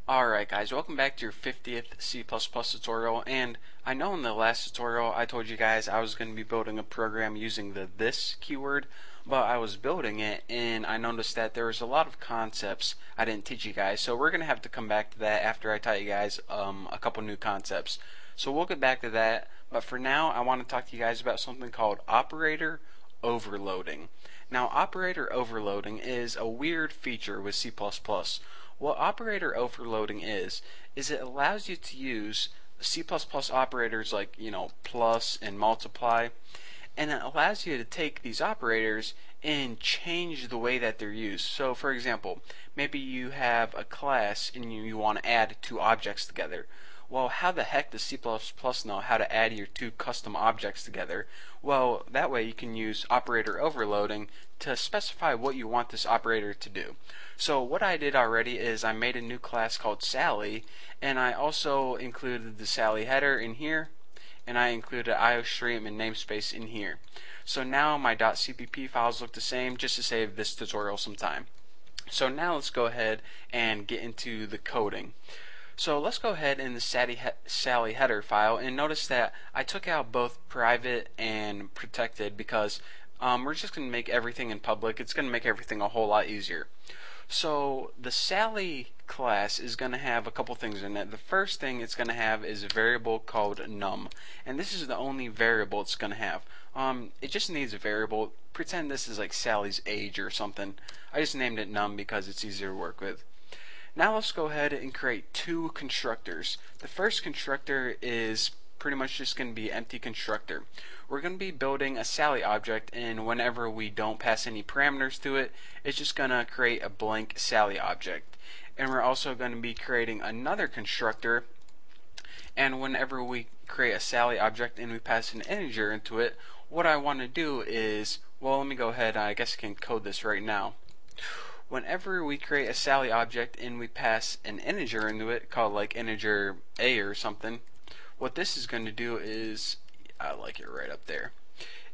Alright guys, welcome back to your 50th C++ tutorial, and I know in the last tutorial I told you guys I was going to be building a program using the this keyword, but I was building it and I noticed that there was a lot of concepts I didn't teach you guys, so we're going to have to come back to that after I taught you guys a couple new concepts. So we'll get back to that, but for now I want to talk to you guys about something called operator overloading. Now operator overloading is a weird feature with C++. What operator overloading is it allows you to use C++ operators like, plus and multiply, and it allows you to take these operators and change the way that they're used. So for example, maybe you have a class and you want to add two objects together. Well, how the heck does C++ know how to add your two custom objects together? Well, that way you can use operator overloading to specify what you want this operator to do. So what I did already is I made a new class called Sally, and I also included the Sally header in here, and I included IOStream and namespace in here. So now my .cpp files look the same, just to save this tutorial some time. So now let's go ahead and get into the coding. So let's go ahead in the Sally header file and notice that I took out both private and protected because we're just going to make everything in public. It's going to make everything a whole lot easier. So the Sally class is going to have a couple things in it. The first thing it's going to have is a variable called num, and this is the only variable it's going to have. It just needs a variable. Pretend this is like Sally's age or something. I just named it num because it's easier to work with. Now let's go ahead and create two constructors. The first constructor is pretty much just going to be empty constructor. We're going to be building a Sally object, and whenever we don't pass any parameters to it, it's just going to create a blank Sally object. And we're also going to be creating another constructor, and whenever we create a Sally object and we pass an integer into it, what I want to do is, well, let me go ahead, I guess I can code this right now. Whenever we create a Sally object and we pass an integer into it, called like integer a or something, what this is going to do is, I like it right up there.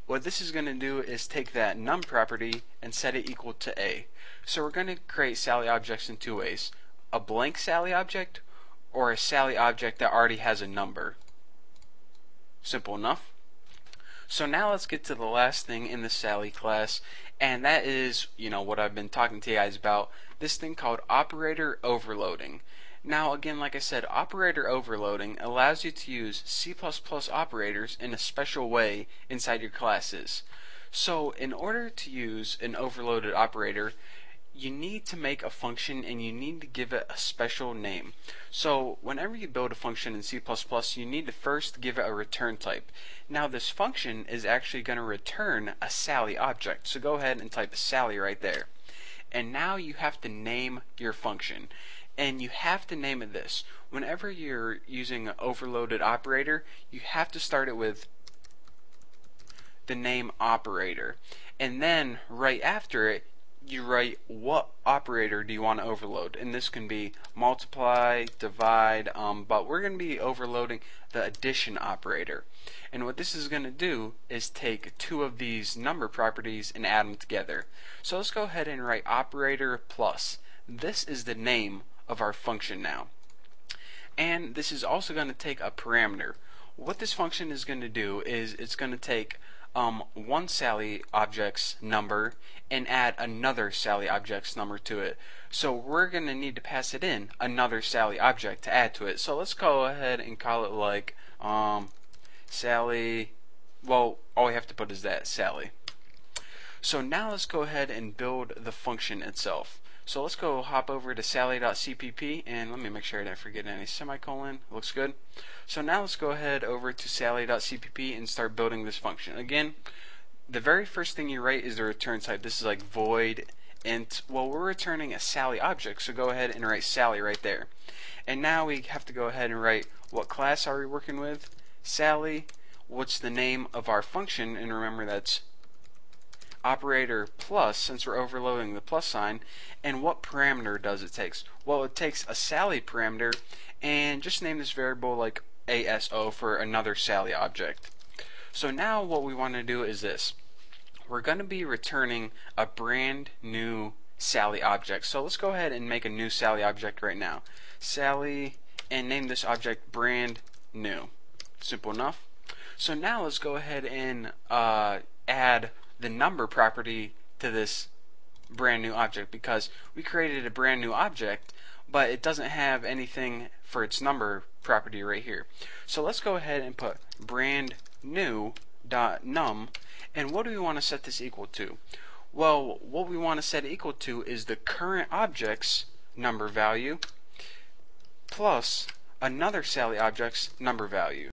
What this is going to do is take that num property and set it equal to a. So we're going to create Sally objects in two ways: a blank Sally object or a Sally object that already has a number. Simple enough. So now let's get to the last thing in the Sally class, and that is, what I've been talking to you guys about, this thing called operator overloading. Now again, like I said, operator overloading allows you to use C++ operators in a special way inside your classes. So in order to use an overloaded operator, you need to make a function and you need to give it a special name. So whenever you build a function in C++, you need to first give it a return type. Now this function is actually going to return a Sally object. So go ahead and type Sally right there. And now you have to name your function. And you have to name it this. Whenever you're using an overloaded operator, you have to start it with the name operator. And then right after it, you write what operator do you want to overload, and this can be multiply, divide, but we're going to be overloading the addition operator. And what this is going to do is take two of these number properties and add them together. So let's go ahead and write operator plus. This is the name of our function now. And this is also going to take a parameter. What this function is going to do is it's going to take one Sally object's number and add another Sally object's number to it. So we're going to need to pass it in another Sally object to add to it. So let's go ahead and call it like Sally, well, all we have to put is that, Sally. So now let's go ahead and build the function itself. So let's go hop over to sally.cpp, and let me make sure I didn't forget any semicolon. Looks good. So now let's go ahead over to sally.cpp and start building this function. Again, the very first thing you write is the return type. This is like void int. Well, we're returning a Sally object, so go ahead and write Sally right there. And now we have to go ahead and write what class are we working with? Sally. What's the name of our function? And remember, that's operator plus, since we're overloading the plus sign. And what parameter does it take? Well, it takes a Sally parameter, and just name this variable like ASO for another Sally object. So now what we want to do is this. We're going to be returning a brand new Sally object. So let's go ahead and make a new Sally object right now. Sally, and name this object brand new. Simple enough. So now let's go ahead and add the number property to this brand new object, because we created a brand new object but it doesn't have anything for its number property right here. So let's go ahead and put brand new dot num, and what do we want to set this equal to? Well, what we want to set it equal to is the current object's number value plus another Sally object's number value.